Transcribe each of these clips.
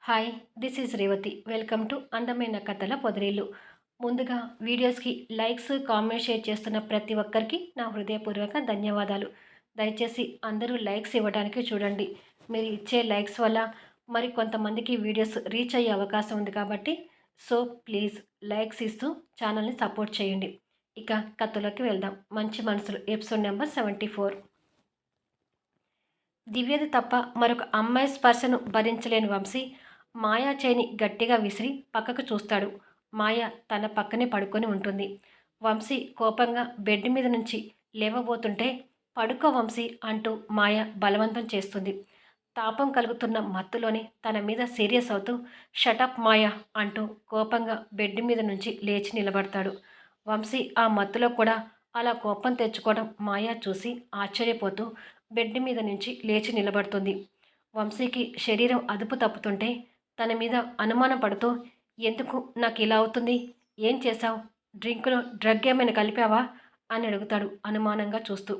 Hi, this is Revathi. Welcome to అందమైన కథల పొదరిల్లు. ముందుగా వీడియోస్కి లైక్స్, కామెంట్, షేర్ చేస్తున్న ప్రతి ఒక్కరికి నా హృదయపూర్వక ధన్యవాదాలు. దయచేసి అందరూ లైక్స్ ఇవ్వడానికి చూడండి. మీరు ఇచ్చే లైక్స్ వల్ల మరి కొంతమందికి వీడియోస్ రీచ్ అయ్యే అవకాశం ఉంది కాబట్టి సో ప్లీజ్ లైక్స్ ఇస్తూ ఛానల్ని సపోర్ట్ చేయండి. ఇక కథలోకి వెళ్దాం. మంచి మనసులు ఎపిసోడ్ నెంబర్ 74. దివ్యది తప్ప మరొక అమ్మాయి స్పర్శను భరించలేని వంశీ మాయా చేయిని గట్టిగా విసిరి పక్కకు చూస్తాడు. మాయ తన పక్కనే పడుకొని ఉంటుంది. వంశీ కోపంగా బెడ్ మీద నుంచి లేవబోతుంటే పడుకో వంశీ అంటూ మాయ బలవంతం చేస్తుంది. తాపం కలుగుతున్న మత్తులోనే తన మీద సీరియస్ అవుతూ షటప్ మాయ అంటూ కోపంగా బెడ్ మీద నుంచి లేచి నిలబడతాడు. వంశీ ఆ మత్తులో కూడా అలా కోపం తెచ్చుకోవడం మాయా చూసి ఆశ్చర్యపోతూ బెడ్ మీద నుంచి లేచి నిలబడుతుంది. వంశీకి శరీరం అదుపు తప్పుతుంటే తన మీద అనుమానం పడుతూ ఎందుకు నాకు ఇలా అవుతుంది, ఏం చేశావు, డ్రింకులో డ్రగ్ ఏమైనా కలిపావా అని అడుగుతాడు అనుమానంగా చూస్తూ.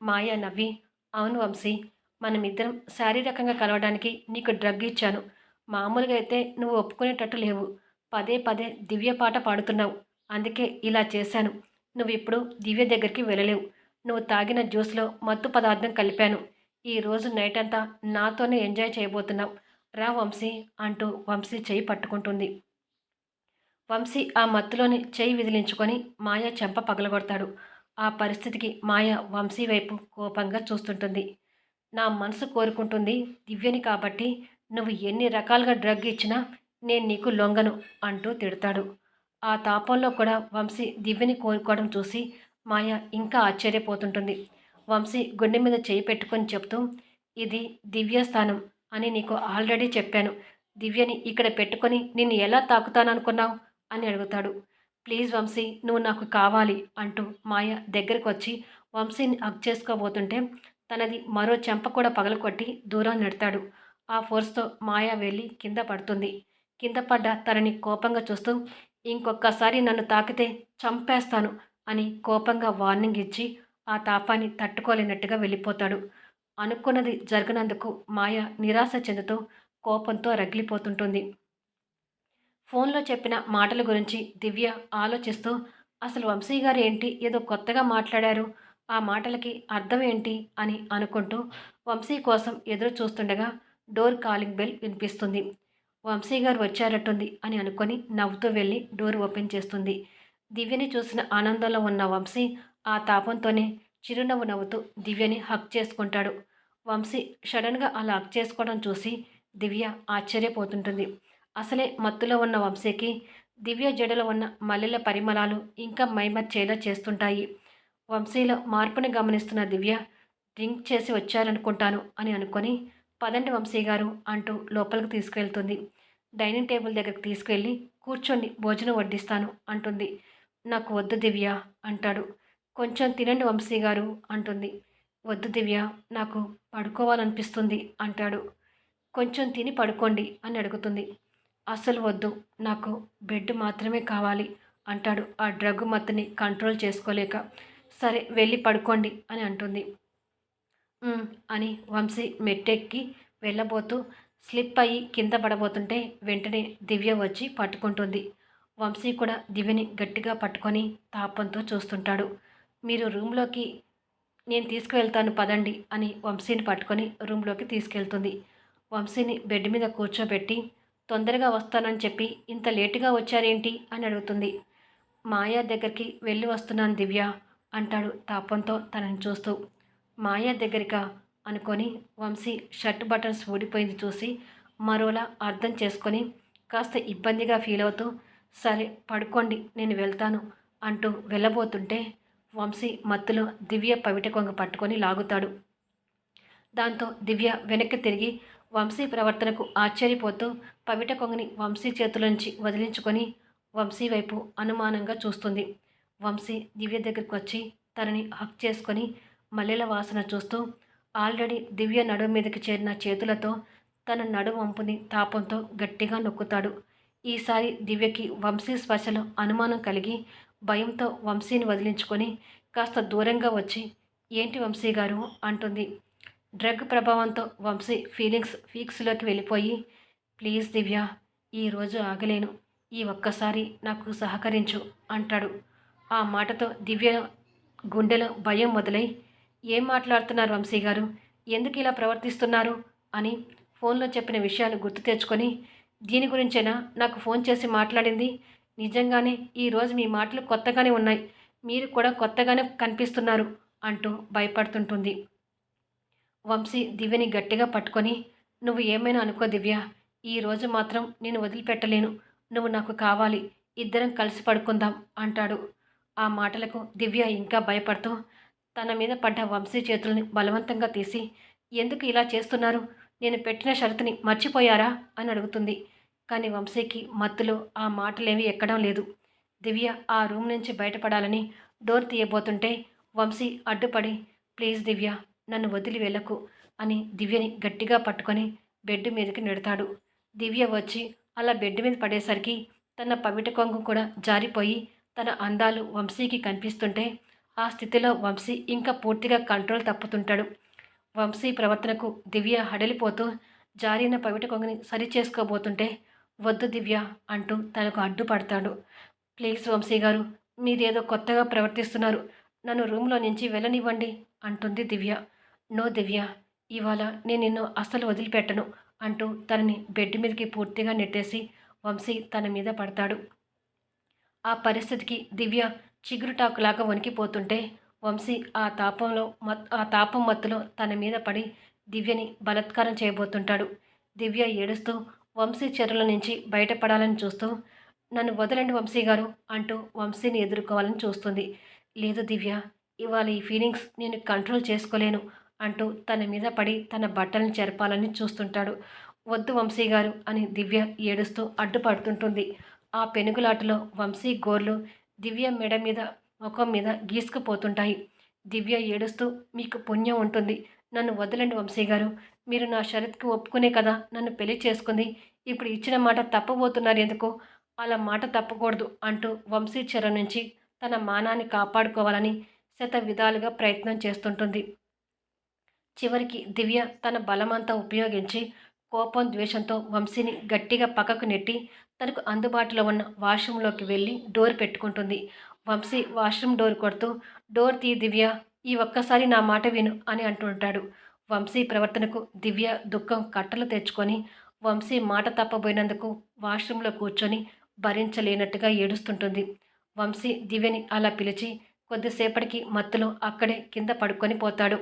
మాయ నవ్వి అవును వంశీ, మనమిద్దరం శారీరకంగా కలవడానికి నీకు డ్రగ్ ఇచ్చాను. మామూలుగా అయితే నువ్వు ఒప్పుకునేటట్టు లేవు. పదే పదే దివ్య పాట పాడుతున్నావు, అందుకే ఇలా చేశాను. నువ్వు ఇప్పుడు దివ్య దగ్గరికి వెళ్ళలేవు. నువ్వు తాగిన జ్యూస్లో మత్తు పదార్థం కలిపాను. ఈరోజు నైట్ అంతా నాతోనే ఎంజాయ్ చేయబోతున్నావు. రా వంశీ అంటూ వంశీ చెయ్యి పట్టుకుంటుంది. వంశీ ఆ మత్తులోని చెయ్యి విదిలించుకొని మాయ చెంప పగలగొడతాడు. ఆ పరిస్థితికి మాయ వంశీ వైపు కోపంగా చూస్తుంటుంది. నా మనసు కోరుకుంటుంది దివ్యని కాబట్టి నువ్వు ఎన్ని రకాలుగా డ్రగ్ ఇచ్చినా నేను నీకు లొంగను అంటూ తిడతాడు. ఆ తాపంలో కూడా వంశీ దివ్యని కోరుకోవడం చూసి మాయ ఇంకా ఆశ్చర్యపోతుంటుంది. వంశీ గుండె మీద చేయి పెట్టుకొని చెప్తూ ఇది దివ్య స్థానం అని నీకు ఆల్రెడీ చెప్పాను. దివ్యని ఇక్కడ పెట్టుకొని నిన్ను ఎలా తాకుతాననుకున్నావు అని అడుగుతాడు. ప్లీజ్ వంశీ, నువ్వు నాకు కావాలి అంటూ మాయ దగ్గరకు వచ్చి వంశీని హగ్ చేసుకోబోతుంటే తనది మరో చెంప కూడా పగలకొట్టి దూరం నెడతాడు. ఆ ఫోర్స్తో మాయ వెళ్ళి కింద పడుతుంది. కింద పడ్డ తనని కోపంగా చూస్తూ ఇంకొకసారి నన్ను తాకితే చంపేస్తాను అని కోపంగా వార్నింగ్ ఇచ్చి ఆ తాపాన్ని తట్టుకోలేనట్టుగా వెళ్ళిపోతాడు. అనుకున్నది జరగనందుకు మాయ నిరాశ చెందుతూ కోపంతో రగిలిపోతుంటుంది. ఫోన్లో చెప్పిన మాటల గురించి దివ్య ఆలోచిస్తూ అసలు వంశీ గారు ఏంటి ఏదో కొత్తగా మాట్లాడారు, ఆ మాటలకి అర్థం ఏంటి అని అనుకుంటూ వంశీ కోసం ఎదురు చూస్తుండగా డోర్ కాలింగ్ బెల్ వినిపిస్తుంది. వంశీ గారు వచ్చారట్టుంది అని అనుకొని నవ్వుతూ వెళ్ళి డోర్ ఓపెన్ చేస్తుంది. దివ్యని చూసిన ఆనందంలో ఉన్న వంశీ ఆ తాపంతోనే చిరునవ్వు నవ్వుతూ దివ్యని హక్ చేసుకుంటాడు. వంశీ సడన్గా అలా హక్ చేసుకోవడం చూసి దివ్య ఆశ్చర్యపోతుంటుంది. అసలే మత్తులో ఉన్న వంశీకి దివ్య జడలో ఉన్న మల్లెల పరిమళాలు ఇంకా మైమర్చేలా చేస్తుంటాయి. వంశీలో మార్పుని గమనిస్తున్న దివ్య డ్రింక్ చేసి వచ్చారనుకుంటాను అని అనుకొని పదండి వంశీ గారు అంటూ లోపలికి తీసుకెళ్తుంది. డైనింగ్ టేబుల్ దగ్గరికి తీసుకెళ్ళి కూర్చొని భోజనం వడ్డిస్తాను అంటుంది. నాకు వద్దు దివ్య అంటాడు. కొంచెం తినండి వంశీ గారు అంటుంది. వద్దు దివ్య, నాకు పడుకోవాలనిపిస్తుంది అంటాడు. కొంచెం తిని పడుకోండి అని అడుగుతుంది. అస్సలు వద్దు, నాకు బెడ్ మాత్రమే కావాలి అంటాడు ఆ డ్రగ్ మత్తుని కంట్రోల్ చేసుకోలేక. సరే వెళ్ళి పడుకోండి అని అంటుంది. అని వంశీ మెట్టెక్కి వెళ్ళబోతూ స్లిప్ అయ్యి కింద పడబోతుంటే వెంటనే దివ్య వచ్చి పట్టుకుంటుంది. వంశీ కూడా దివ్యని గట్టిగా పట్టుకొని తాపంతో చూస్తుంటాడు. మీరు రూమ్లోకి నేను తీసుకువెళ్తాను పదండి అని వంశీని పట్టుకొని రూమ్లోకి తీసుకెళ్తుంది. వంశీని బెడ్ మీద కూర్చోబెట్టి తొందరగా వస్తానని చెప్పి ఇంత లేటుగా వచ్చారేంటి అని అడుగుతుంది. మాయా దగ్గరికి వెళ్ళి వస్తున్నాను దివ్య అంటాడు తాపంతో తనని చూస్తూ. మాయా దగ్గరికా అనుకొని వంశీ షర్ట్ బటన్స్ ఊడిపోయింది చూసి మరోలా అర్థం చేసుకొని కాస్త ఇబ్బందిగా ఫీల్ అవుతూ సరే పడుకోండి నేను వెళ్తాను అంటూ వెళ్ళబోతుంటే వంశీ మత్తులో దివ్య పవిట కొంగ పట్టుకొని లాగుతాడు. దాంతో దివ్య వెనక్కి తిరిగి వంశీ ప్రవర్తనకు ఆశ్చర్యపోతూ పవిట కొంగని వంశీ చేతుల నుంచి వదిలించుకొని వంశీ వైపు అనుమానంగా చూస్తుంది. వంశీ దివ్య దగ్గరికి వచ్చి తనని హక్ చేసుకొని మల్లెల వాసన చూస్తూ ఆల్రెడీ దివ్య నడుము మీదకి చేరిన చేతులతో తన నడుము వంపుని తాపంతో గట్టిగా నొక్కుతాడు. ఈసారి దివ్యకి వంశీ స్పర్శలో అనుమానం కలిగి భయంతో వంశీని వదిలించుకొని కాస్త దూరంగా వచ్చి ఏంటి వంశీ గారు అంటుంది. డ్రగ్ ప్రభావంతో వంశీ ఫీలింగ్స్ ఫీక్స్లోకి వెళ్ళిపోయి ప్లీజ్ దివ్య, ఈరోజు ఆగలేను. ఈ ఒక్కసారి నాకు సహకరించు అంటాడు. ఆ మాటతో దివ్య గుండెలో భయం మొదలై, ఏం మాట్లాడుతున్నారు వంశీ గారు? ఎందుకు ఇలా ప్రవర్తిస్తున్నారు? అని ఫోన్లో చెప్పిన విషయాలు గుర్తు తెచ్చుకొని, దీని గురించేనా నాకు ఫోన్ చేసి మాట్లాడింది? నిజంగానే ఈరోజు మీ మాటలు కొత్తగానే ఉన్నాయి. మీరు కూడా కొత్తగానే కనిపిస్తున్నారు అంటూ భయపడుతుంటుంది. వంశీ దివ్యని గట్టిగా పట్టుకొని, నువ్వు ఏమైనా అనుకో దివ్య, ఈరోజు మాత్రం నేను వదిలిపెట్టలేను. నువ్వు నాకు కావాలి. ఇద్దరం కలిసి పడుకుందాం అంటాడు. ఆ మాటలకు దివ్య ఇంకా భయపడుతూ తన మీద పడ్డ వంశీ చేతుల్ని బలవంతంగా తీసి, ఎందుకు ఇలా చేస్తున్నారు? నేను పెట్టిన షరతుని మర్చిపోయారా అని అడుగుతుంది. కానీ వంశీకి మత్తులో ఆ మాటలేమీ ఎక్కడం లేదు. దివ్య ఆ రూమ్ నుంచి బయటపడాలని డోర్ తీయబోతుంటే వంశీ అడ్డుపడి, ప్లీజ్ దివ్య, నన్ను వదిలి వెళ్ళకు అని దివ్యని గట్టిగా పట్టుకొని బెడ్ మీదకి నెడతాడు. దివ్య వచ్చి అలా బెడ్ మీద పడేసరికి తన పవిట కొంగు కూడా జారిపోయి తన అందాలు వంశీకి కనిపిస్తుంటే ఆ స్థితిలో వంశీ ఇంకా పూర్తిగా కంట్రోల్ తప్పుతుంటాడు. వంశీ ప్రవర్తనకు దివ్య హడలిపోతూ జారిన పవిట కొంగుని సరిచేసుకోబోతుంటే, వద్దు దివ్య అంటూ తనకు అడ్డుపడతాడు. ప్లీజ్ వంశీ గారు, మీరేదో కొత్తగా ప్రవర్తిస్తున్నారు. నన్ను రూమ్లో నుంచి వెళ్ళనివ్వండి అంటుంది దివ్య. నో దివ్య, ఇవాళ నేను నిన్ను అస్సలు వదిలిపెట్టను అంటూ తనని బెడ్ మీదకి పూర్తిగా నెట్టేసి వంశీ తన మీద పడతాడు. ఆ పరిస్థితికి దివ్య చిగురుటాకులాగా వణికిపోతుంటే వంశీ ఆ తాపం మత్తులో తన మీద పడి దివ్యని బలాత్కారం చేయబోతుంటాడు. దివ్య ఏడుస్తూ వంశీ చెరల నుంచి బయటపడాలని చూస్తూ, నన్ను వదలండి వంశీ గారు అంటూ వంశీని ఎదుర్కోవాలని చూస్తుంది. లేదు దివ్య, ఇవాళ ఈ ఫీలింగ్స్ నేను కంట్రోల్ చేసుకోలేను అంటూ తన మీద పడి తన బట్టల్ని చెరపాలని చూస్తుంటాడు. వద్దు వంశీ గారు అని దివ్య ఏడుస్తూ అడ్డుపడుతుంటుంది. ఆ పెనుగులాటలో వంశీ గోర్లు దివ్య మెడ మీద ముఖం మీద గీసుకుపోతుంటాయి. దివ్య ఏడుస్తూ, మీకు పుణ్యం ఉంటుంది, నన్ను వదలండి వంశీ గారు, మీరు నా షరత్కి ఒప్పుకునే కదా నన్ను పెళ్లి చేసుకుంది, ఇప్పుడు ఇచ్చిన మాట తప్పబోతున్నారు ఎందుకు? అలా మాట తప్పకూడదు అంటూ వంశీ చెర నుంచి తన మానాన్ని కాపాడుకోవాలని శత విధాలుగా ప్రయత్నం చేస్తుంటుంది. చివరికి దివ్య తన బలమంతా ఉపయోగించి కోపం ద్వేషంతో వంశీని గట్టిగా పక్కకు నెట్టి తనకు అందుబాటులో ఉన్న వాష్రూంలోకి వెళ్ళి డోర్ పెట్టుకుంటుంది. వంశీ వాష్రూమ్ డోర్ కొడుతూ, డోర్ తీ దివ్య, ఈ ఒక్కసారి నా మాట విను అని అంటుంటాడు. వంశీ ప్రవర్తనకు దివ్య దుఃఖం కట్టలు తెచ్చుకొని వంశీ మాట తప్పబోయినందుకు వాష్రూంలో కూర్చొని భరించలేనట్టుగా ఏడుస్తుంటుంది. వంశీ దివ్యని అలా పిలిచి కొద్దిసేపటికి మత్తులో అక్కడే కింద పడుకొని పోతాడు.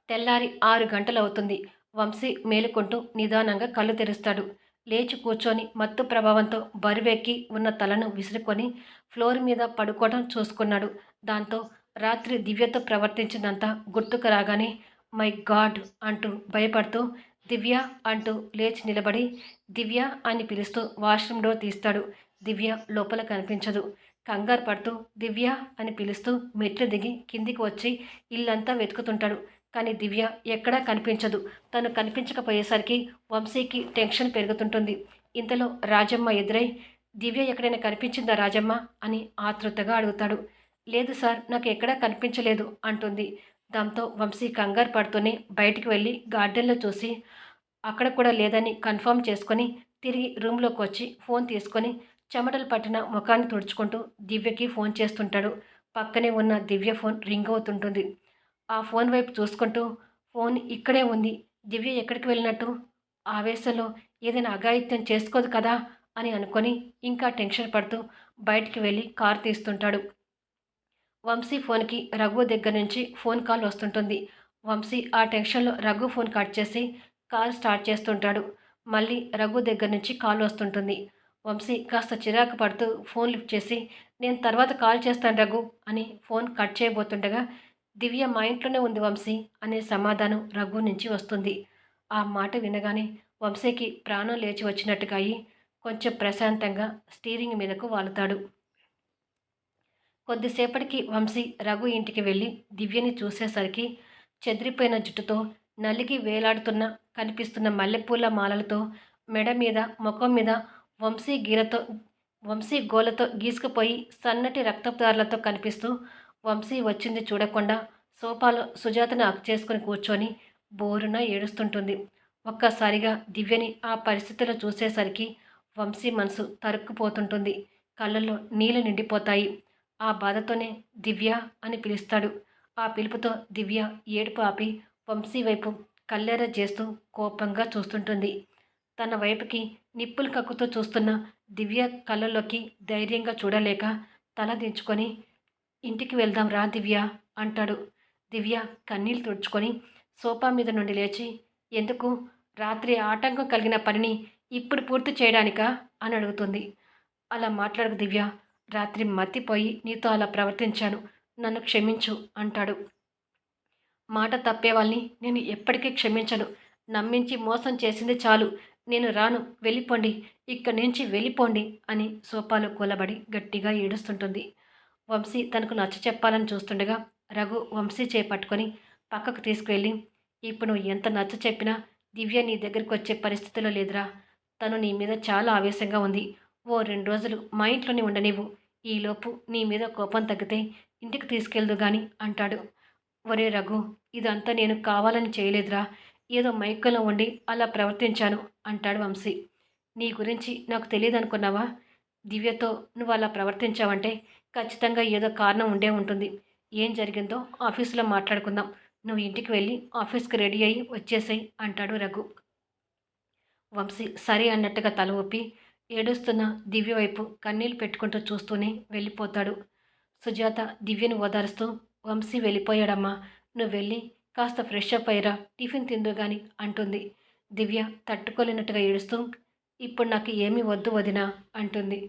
తెల్లారి 6 గంటలవుతుంది. వంశీ మేలుకుంటూ నిదానంగా కళ్ళు తెరుస్తాడు. లేచి కూర్చొని మత్తు ప్రభావంతో బరువెక్కి ఉన్న తలను విసురుకొని ఫ్లోర్ మీద పడుకోవడం చూసుకున్నాడు. దాంతో రాత్రి దివ్యతో ప్రవర్తించిందంతా గుర్తుకు రాగానే మై గాడ్ అంటూ భయపడుతూ దివ్య అంటూ లేచి నిలబడి దివ్య అని పిలుస్తూ వాష్రూమ్ డోర్ తీస్తాడు. దివ్య లోపల కనిపించదు. కంగారు పడుతూ దివ్య అని పిలుస్తూ మెట్లు దిగి కిందికి వచ్చి ఇల్లంతా వెతుకుతుంటాడు. కానీ దివ్య ఎక్కడా కనిపించదు. తను కనిపించకపోయేసరికి వంశీకి టెన్షన్ పెరుగుతుంటుంది. ఇంతలో రాజమ్మ ఎదురై, దివ్య ఎక్కడైనా కనిపించిందా రాజమ్మ అని ఆతృతగా అడుగుతాడు. లేదు సార్, నాకు ఎక్కడా కనిపించలేదు అంటుంది. దాంతో వంశీ కంగారు పడుతూనే బయటికి వెళ్ళి గార్డెన్లో చూసి అక్కడ కూడా లేదని కన్ఫర్మ్ చేసుకొని తిరిగి రూమ్లోకి వచ్చి ఫోన్ తీసుకొని చెమటలు పట్టిన ముఖాన్ని తుడుచుకుంటూ దివ్యకి ఫోన్ చేస్తుంటాడు. పక్కనే ఉన్న దివ్య ఫోన్ రింగ్ అవుతుంటుంది. ఆ ఫోన్ వైపు చూసుకుంటూ, ఫోన్ ఇక్కడే ఉంది, దివ్య ఎక్కడికి వెళ్ళినట్టు? ఆవేశంలో ఏదైనా అఘాయిత్యం చేసుకోదు కదా అని అనుకొని ఇంకా టెన్షన్ పడుతూ బయటికి వెళ్ళి కారు తీస్తుంటాడు. వంశీ ఫోన్కి రఘు దగ్గర నుంచి ఫోన్ కాల్ వస్తుంటుంది. వంశీ ఆ టెన్షన్లో రఘు ఫోన్ కట్ చేసి కాల్ స్టార్ట్ చేస్తుంటాడు. మళ్ళీ రఘు దగ్గర నుంచి కాల్ వస్తుంటుంది. వంశీ కాస్త చిరాకు పడుతూ ఫోన్ లిఫ్ట్ చేసి, నేను తర్వాత కాల్ చేస్తాను రఘు అని ఫోన్ కట్ చేయబోతుండగా, దివ్య మా ఇంట్లోనే ఉంది వంశీ అనే సమాధానం రఘు నుంచి వస్తుంది. ఆ మాట వినగానే వంశీకి ప్రాణం లేచి వచ్చినట్టుగా అయి కొంచెం ప్రశాంతంగా స్టీరింగ్ మీదకు వాలుతాడు. కొద్దిసేపటికి వంశీ రఘు ఇంటికి వెళ్ళి దివ్యని చూసేసరికి చెదిరిపోయిన జుట్టుతో నలిగి వేలాడుతున్న కనిపిస్తున్న మల్లెపూల మాలలతో మెడ మీద ముఖం మీద వంశీ గీలతో వంశీ గోలతో గీసుకుపోయి సన్నటి రక్తపు కనిపిస్తూ వంశీ వచ్చింది చూడకుండా సోఫాలో సుజాతను చేసుకుని కూర్చొని బోరున ఏడుస్తుంటుంది. ఒక్కసారిగా దివ్యని ఆ పరిస్థితిలో చూసేసరికి వంశీ మనసు తరుక్కుపోతుంటుంది. కళ్ళల్లో నీళ్లు నిండిపోతాయి. ఆ బాధతోనే దివ్య అని పిలుస్తాడు. ఆ పిలుపుతో దివ్య ఏడుపు ఆపి వంశీ వైపు కళ్ళెర్ర చేస్తూ కోపంగా చూస్తుంటుంది. తన వైపుకి నిప్పులు కక్కుతూ చూస్తున్న దివ్య కళ్ళల్లోకి ధైర్యంగా చూడలేక తల దించుకొని ఇంటికి వెళ్దాం రా దివ్య అంటాడు. దివ్య కన్నీళ్లు తుడుచుకొని సోఫా మీద నుండి లేచి ఎందుకు రాత్రి ఆటంకం కలిగిన పనిని ఇప్పుడు పూర్తి చేయడానికా అని అడుగుతుంది. అలా మాట్లాడకు దివ్య, రాత్రి మత్తిపోయి నీతో అలా ప్రవర్తించాను, నన్ను క్షమించు అంటాడు. మాట తప్పే వాళ్ళని నేను ఎప్పటికీ క్షమించను. నమ్మించి మోసం చేసింది చాలు. నేను రాను, వెళ్ళిపోండి, ఇక్కడి నుంచి వెళ్ళిపోండి అని సోఫాలో కూలబడి గట్టిగా ఏడుస్తుంటుంది. వంశీ తనకు నచ్చ చెప్పాలని చూస్తుండగా రఘు వంశీ చేపట్టుకొని పక్కకు తీసుకువెళ్ళి ఇప్పుడు నువ్వు ఎంత నచ్చ చెప్పినా దివ్య నీ దగ్గరికి వచ్చే పరిస్థితిలో లేదురా. తను నీ మీద చాలా ఆవేశంగా ఉంది. ఓ 2 రోజులు మా ఇంట్లోనే ఉండనివ్వు. ఈలోపు నీ మీద కోపం తగ్గితే ఇంటికి తీసుకెళ్దు గాని అంటాడు. ఒరే రఘు, ఇదంతా నేను కావాలని చేయలేదురా. ఏదో మైకంలో ఉండి అలా ప్రవర్తించాను అంటాడు వంశీ. నీ గురించి నాకు తెలియదనుకున్నావా? దివ్యతో నువ్వు అలా ప్రవర్తించావంటే ఖచ్చితంగా ఏదో కారణం ఉండే ఉంటుంది. ఏం జరిగిందో ఆఫీసులో మాట్లాడుకుందాం. నువ్వు ఇంటికి వెళ్ళి ఆఫీస్కి రెడీ అయ్యి వచ్చేసేయ్ అంటాడు రఘు. వంశీ సరే అన్నట్టుగా తల ఊపి ఏడుస్తున్న దివ్య వైపు కన్నీళ్లు పెట్టుకుంటూ చూస్తూనే వెళ్ళిపోతాడు. సుజాత దివ్యను ఓదారుస్తూ వంశీ వెళ్ళిపోయాడమ్మా, నువ్వు వెళ్ళి కాస్త ఫ్రెష్ అప్ అయ్యిరా, టిఫిన్ తిందు గాని అంటుంది. దివ్య తట్టుకోలేనట్టుగా ఏడుస్తూ ఇప్పుడు నాకు ఏమీ వద్దు వదినా అంటుంది.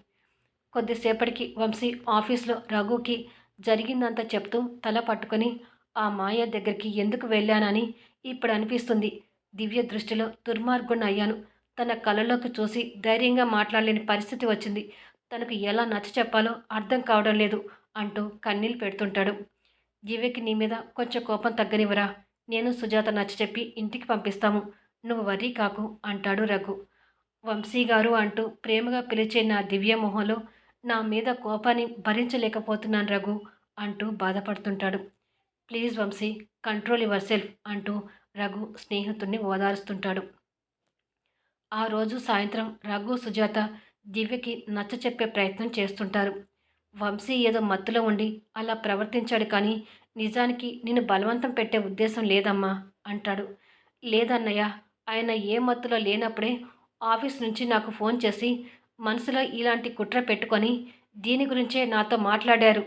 కొద్దిసేపటికి వంశీ ఆఫీస్లో రఘుకి జరిగిందంతా చెప్తూ తల పట్టుకొని ఆ మాయ దగ్గరికి ఎందుకు వెళ్ళానని ఇప్పుడు అనిపిస్తుంది. దివ్య దృష్టిలో దుర్మార్గుణ్ణి అయ్యాను. తన కళ్ళలోకి చూసి ధైర్యంగా మాట్లాడలేని పరిస్థితి వచ్చింది. తనకు ఎలా నచ్చ చెప్పాలో అర్థం కావడం లేదు అంటూ కన్నీళ్ళు పెడుతుంటాడు. దివ్యకి నీ మీద కొంచెం కోపం తగ్గనివ్వరా, నేను సుజాత నచ్చ చెప్పి ఇంటికి పంపిస్తాము, నువ్వు వర్రీ కాకు అంటాడు రఘు. వంశీ గారు అంటూ ప్రేమగా పిలిచే నా దివ్య మొహంలో నా మీద కోపాన్ని భరించలేకపోతున్నాను రఘు అంటూ బాధపడుతుంటాడు. Please Vamshi, control yourself అంటూ రఘు స్నేహితుడిని ఓదారుస్తుంటాడు. ఆ రోజు సాయంత్రం రఘు సుజాత దివ్యకి నచ్చ చెప్పే ప్రయత్నం చేస్తుంటారు. వంశీ ఏదో మత్తులో ఉండి అలా ప్రవర్తించాడు కానీ నిజానికి నిన్ను బలవంతం పెట్టే ఉద్దేశం లేదమ్మా అంటాడు. లేదన్నయ్య, ఆయన ఏ మత్తులో లేనప్పుడే ఆఫీస్ నుంచి నాకు ఫోన్ చేసి మనసులో ఇలాంటి కుట్ర పెట్టుకొని దీని గురించే నాతో మాట్లాడారు.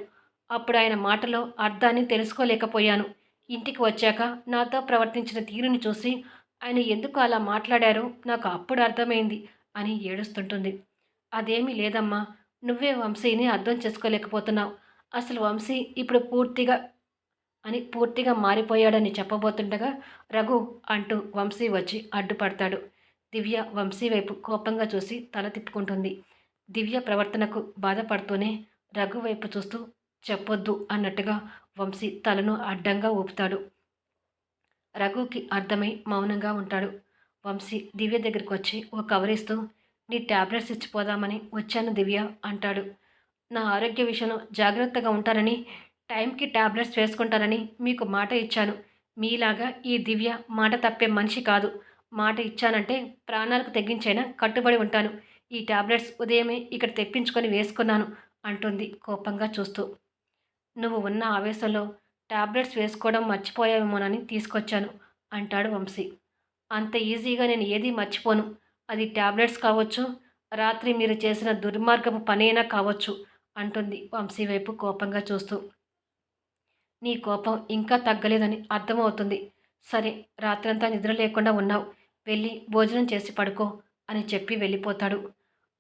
అప్పుడు ఆయన మాటలో అర్థాన్ని తెలుసుకోలేకపోయాను. ఇంటికి వచ్చాక నాతో ప్రవర్తించిన తీరుని చూసి ఆయన ఎందుకు అలా మాట్లాడారో నాకు అప్పుడు అర్థమైంది అని ఏడుస్తుంటుంది. అదేమీ లేదమ్మా, నువ్వే వంశీని అర్థం చేసుకోలేకపోతున్నావు. అసలు వంశీ ఇప్పుడు పూర్తిగా మారిపోయాడని చెప్పబోతుండగా రఘు అంటూ వంశీ వచ్చి అడ్డుపడతాడు. దివ్య వంశీ వైపు కోపంగా చూసి తల తిప్పుకుంటుంది. దివ్య ప్రవర్తనకు బాధపడుతూనే రఘు వైపు చూస్తూ చెప్పొద్దు అన్నట్టుగా వంశీ తలను అడ్డంగా ఊపుతాడు. రఘుకి అర్థమై మౌనంగా ఉంటాడు. వంశీ దివ్య దగ్గరికి వచ్చి ఓ కవర్ ఇస్తూ నీ ట్యాబ్లెట్స్ ఇచ్చిపోదామని వచ్చాను దివ్య అంటాడు. నా ఆరోగ్య విషయంలో జాగ్రత్తగా ఉంటానని, టైంకి ట్యాబ్లెట్స్ వేసుకుంటానని మీకు మాట ఇచ్చాను. మీలాగా ఈ దివ్య మాట తప్పే మనిషి కాదు. మాట ఇచ్చానంటే ప్రాణాలకు తెగించైనా కట్టుబడి ఉంటాను. ఈ ట్యాబ్లెట్స్ ఉదయమే ఇక్కడ తెప్పించుకొని వేసుకున్నాను అంటుంది కోపంగా చూస్తూ. నువ్వు ఉన్న ఆవేశంలో టాబ్లెట్స్ వేసుకోవడం మర్చిపోయావేమోనని తీసుకొచ్చాను అంటాడు వంశీ. అంత ఈజీగా నేను ఏదీ మర్చిపోను. అది టాబ్లెట్స్ కావచ్చు, రాత్రి మీరు చేసిన దుర్మార్గపు పనైనా కావచ్చు అంటుంది వంశీ వైపు కోపంగా చూస్తూ. నీ కోపం ఇంకా తగ్గలేదని అర్థమవుతుంది. సరే, రాత్రంతా నిద్ర లేకుండా ఉన్నావు, వెళ్ళి భోజనం చేసి పడుకో అని చెప్పి వెళ్ళిపోతాడు.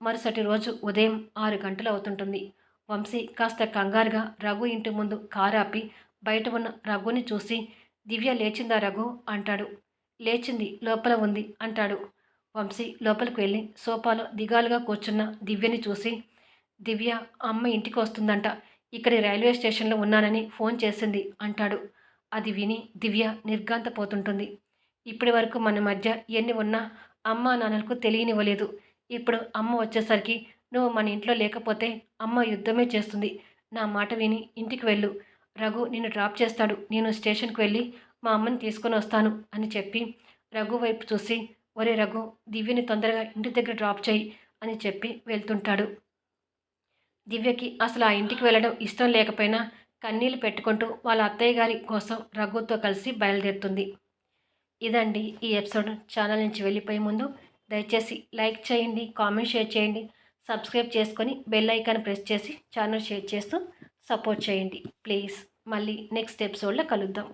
మరుసటి రోజు ఉదయం 6 గంటలు అవుతుంటుంది. వంశీ కాస్త కంగారుగా రఘు ఇంటి ముందు కారు ఆపి బయట ఉన్న రఘుని చూసి దివ్య లేచిందా రఘు అంటాడు. లేచింది, లోపల ఉంది అంటాడు. వంశీ లోపలికి వెళ్ళి సోఫాలో దిగాలుగా కూర్చున్న దివ్యని చూసి దివ్య అమ్మ ఇంటికి వస్తుందంట, ఇక్కడి రైల్వే స్టేషన్లో ఉన్నానని ఫోన్ చేసింది అంటాడు. అది విని దివ్య నిర్ఘాంతపోతుంటుంది. ఇప్పటి వరకు మన మధ్య ఎన్ని ఉన్నా అమ్మ నాన్నలకు తెలియనివ్వలేదు. ఇప్పుడు అమ్మ వచ్చేసరికి నువ్వు మన ఇంట్లో లేకపోతే అమ్మ యుద్ధమే చేస్తుంది. నా మాట విని ఇంటికి వెళ్ళు. రఘు నిన్ను డ్రాప్ చేస్తాడు. నేను స్టేషన్కి వెళ్ళి మా అమ్మని తీసుకొని వస్తాను అని చెప్పి రఘు వైపు చూసి, ఒరే రఘు, దివ్యని తొందరగా ఇంటి దగ్గర డ్రాప్ చేయి అని చెప్పి వెళ్తుంటాడు. దివ్యకి అసలు ఆ ఇంటికి వెళ్ళడం ఇష్టం లేకపోయినా కన్నీళ్లు పెట్టుకుంటూ వాళ్ళ అత్తయ్య గారి కోసం రఘుతో కలిసి బయలుదేరుతుంది. ఇదండి ఈ ఎపిసోడ్. ఛానల్ నుంచి వెళ్ళిపోయే ముందు దయచేసి లైక్ చేయండి, కామెంట్ షేర్ చేయండి, సబ్స్క్రైబ్ చేసుకొని బెల్ ఐకాన్ ప్రెస్ చేసి ఛానల్ షేర్ చేస్తూ సపోర్ట్ చేయండి ప్లీజ్. మళ్ళీ నెక్స్ట్ ఎపిసోడ్లో కలుద్దాం.